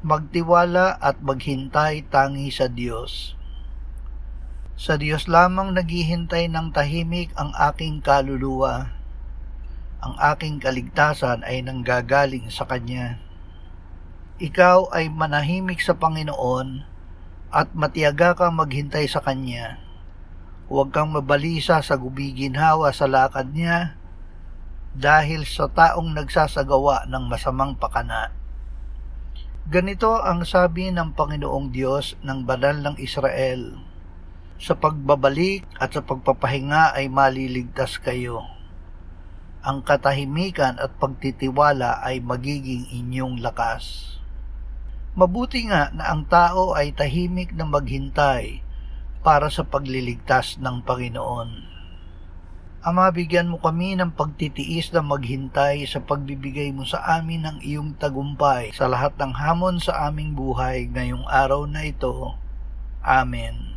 magtiwala at maghintay tangi sa Diyos. Sa Diyos lamang naghihintay ng tahimik ang aking kaluluwa. Ang aking kaligtasan ay nanggagaling sa Kanya. Ikaw ay manahimik sa Panginoon at matiyaga kang maghintay sa Kanya. Huwag kang mabalisa sa gumiginhawa sa lakad niya dahil sa taong nagsasagawa ng masamang pakana. Ganito ang sabi ng Panginoong Diyos ng banal ng Israel, sa pagbabalik at sa pagpapahinga ay maliligtas kayo. Ang katahimikan at pagtitiwala ay magiging inyong lakas. Mabuti nga na ang tao ay tahimik na maghintay para sa pagliligtas ng Panginoon. Ama, bigyan mo kami ng pagtitiis na maghintay sa pagbibigay mo sa amin ng iyong tagumpay sa lahat ng hamon sa aming buhay ngayong araw na ito. Amen.